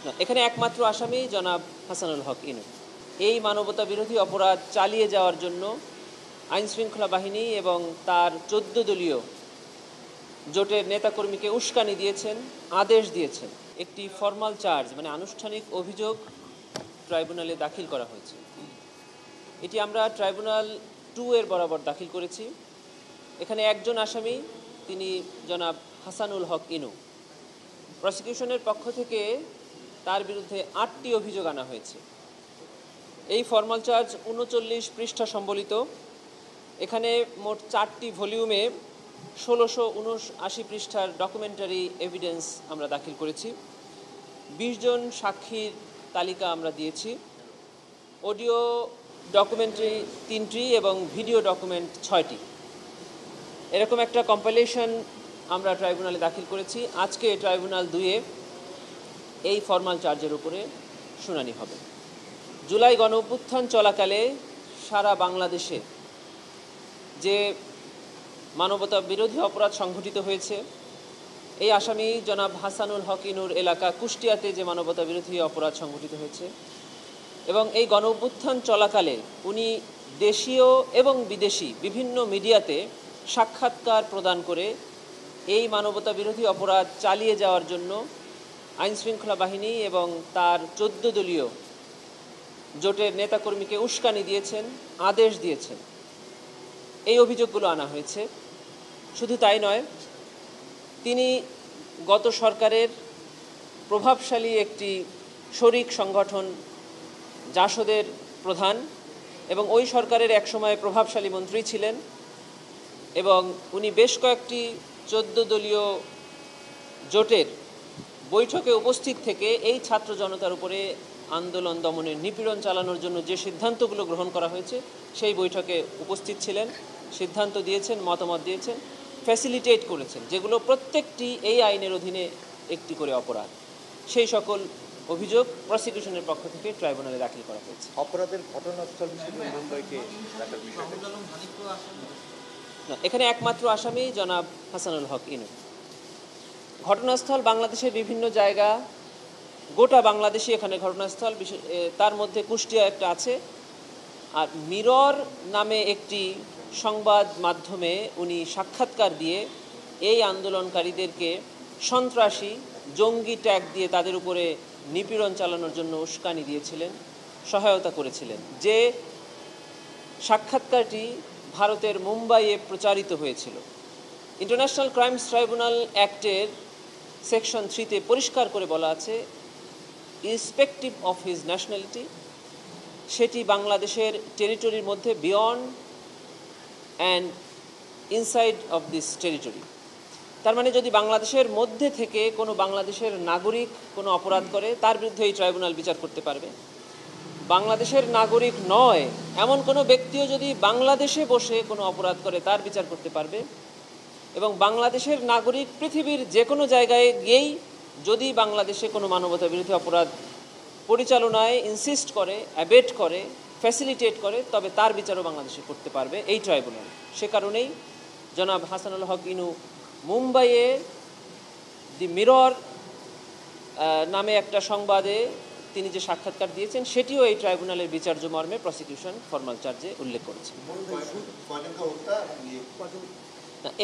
না, এখানে একমাত্র আসামি জনাব হাসানুল হক ইনু। এই মানবতা বিরোধী অপরাধ চালিয়ে যাওয়ার জন্য আইনশৃঙ্খলা বাহিনী এবং তার 14 দলীয় জোটের নেতাকর্মীকে উস্কানি দিয়েছেন, আদেশ দিয়েছেন। একটি ফর্মাল চার্জ মানে আনুষ্ঠানিক অভিযোগ ট্রাইব্যুনালে দাখিল করা হয়েছে। এটি আমরা ট্রাইব্যুনাল 2 এর বরাবর দাখিল করেছি। এখানে একজন আসামি, তিনি জনাব হাসানুল হক ইনু। প্রসিকিউশনের পক্ষ থেকে তার বিরুদ্ধে 8টি অভিযোগ আনা হয়েছে। এই ফর্মাল চার্জ 39 পৃষ্ঠা সম্বলিত। এখানে মোট 4টি ভলিউমে 1679 পৃষ্ঠার ডকুমেন্টারি এভিডেন্স আমরা দাখিল করেছি। 20 জন সাক্ষীর তালিকা আমরা দিয়েছি। অডিও ডকুমেন্টারি 3টি এবং ভিডিও ডকুমেন্ট 6টি। এরকম একটা কম্পাইলেশন আমরা ট্রাইব্যুনালে দাখিল করেছি। আজকে ট্রাইব্যুনাল 2-এ এই ফর্মাল চার্জের উপরে শুনানি হবে। জুলাই গণ অভ্যুত্থান চলাকালে সারা বাংলাদেশে যে মানবতা বিরোধী অপরাধ সংঘটিত হয়েছে, এই আসামি জনাব হাসানুল হক ইনুর এলাকা কুষ্টিয়াতে যে মানবতা বিরোধী অপরাধ সংঘটিত হয়েছে, এবং এই গণ অভ্যুত্থান চলাকালে উনি দেশীয় এবং বিদেশি বিভিন্ন মিডিয়াতে সাক্ষাৎকার প্রদান করে এই মানবতা বিরোধী অপরাধ চালিয়ে যাওয়ার জন্য আইনশৃঙ্খলা বাহিনী এবং তার 14 দলীয় জোটের নেতাকর্মীকে উস্কানি দিয়েছেন, আদেশ দিয়েছেন। এই অভিযোগগুলো আনা হয়েছে। শুধু তাই নয়, তিনি গত সরকারের প্রভাবশালী একটি শরিক সংগঠন জাসদের প্রধান এবং ওই সরকারের একসময় প্রভাবশালী মন্ত্রী ছিলেন, এবং উনি বেশ কয়েকটি 14 দলীয় জোটের বৈঠকে উপস্থিত থেকে এই ছাত্র জনতার উপরে আন্দোলন দমনের, নিপীড়ন চালানোর জন্য যে সিদ্ধান্তগুলো গ্রহণ করা হয়েছে সেই বৈঠকে উপস্থিত ছিলেন, সিদ্ধান্ত দিয়েছেন, মতামত দিয়েছেন, ফ্যাসিলিটেট করেছেন, যেগুলো প্রত্যেকটি এই আইনের অধীনে একটি করে অপরাধ। সেই সকল অভিযোগ প্রসিকিউশনের পক্ষ থেকে ট্রাইব্যুনালে দাখিল করা হয়েছে। অপরাধের ঘটনাস্থল হিসেবে মুম্বাইকে রাখার বিষয়টা না, এখানে একমাত্র আসামি জনাব হাসানুল হক ইনু। ঘটনাস্থল বাংলাদেশের বিভিন্ন জায়গা, গোটা বাংলাদেশে এখানে ঘটনাস্থল, তার মধ্যে কুষ্টিয়া একটা আছে। আর মিরর নামে একটি সংবাদ মাধ্যমে উনি সাক্ষাৎকার দিয়ে এই আন্দোলনকারীদেরকে সন্ত্রাসী, জঙ্গি ট্যাগ দিয়ে তাদের উপরে নিপীড়ন চালানোর জন্য উস্কানি দিয়েছিলেন, সহায়তা করেছিলেন। যে সাক্ষাৎকারটি ভারতের মুম্বাইয়ে প্রচারিত হয়েছিল। ইন্টারন্যাশনাল ক্রাইমস ট্রাইব্যুনাল অ্যাক্টের সেকশন 3-তে পরিষ্কার করে বলা আছে, ইররেসপেক্টিভ অফ হিজ ন্যাশনালিটি, সেটি বাংলাদেশের টেরিটরির মধ্যে beyond and inside of this territory. তার মানে যদি বাংলাদেশের মধ্যে থেকে কোনো বাংলাদেশের নাগরিক কোনো অপরাধ করে, তার বিরুদ্ধে এই ট্রাইব্যুনাল বিচার করতে পারবে। বাংলাদেশের নাগরিক নয় এমন কোনো ব্যক্তিও যদি বাংলাদেশে বসে কোনো অপরাধ করে, তার বিচার করতে পারবে। এবং বাংলাদেশের নাগরিক পৃথিবীর যে কোনো জায়গায় গিয়েই যদি বাংলাদেশে কোনো মানবতা বিরোধী অপরাধ পরিচালনায় ইনসিস্ট করে, অ্যাবেট করে, ফ্যাসিলিটেট করে, তবে তার বিচারও বাংলাদেশে করতে পারবে এই ট্রাইব্যুনাল। সে কারণেই জনাব হাসানুল হক ইনু মুম্বাইয়ে দি মিরর নামে একটা সংবাদে তিনি যে সাক্ষাৎকার দিয়েছেন, সেটিও এই ট্রাইব্যুনালের বিচার্য মর্মে প্রসিকিউশন ফর্মাল চার্জে উল্লেখ করেছে।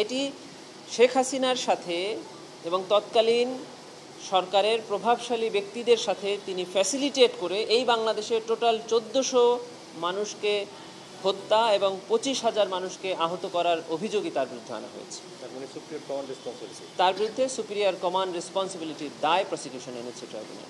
এটি শেখ হাসিনার সাথে এবং তৎকালীন সরকারের প্রভাবশালী ব্যক্তিদের সাথে তিনি ফ্যাসিলিটেট করে এই বাংলাদেশের টোটাল 1400 মানুষকে হত্যা এবং 25,000 মানুষকে আহত করার অভিযোগই তার বিরুদ্ধে আনা হয়েছে। তার বিরুদ্ধে সুপিরিয়র কমান্ড রেসপন্সিবিলিটির দায় প্রসিকিউশন এনেছে ট্রাইব্যুনাল।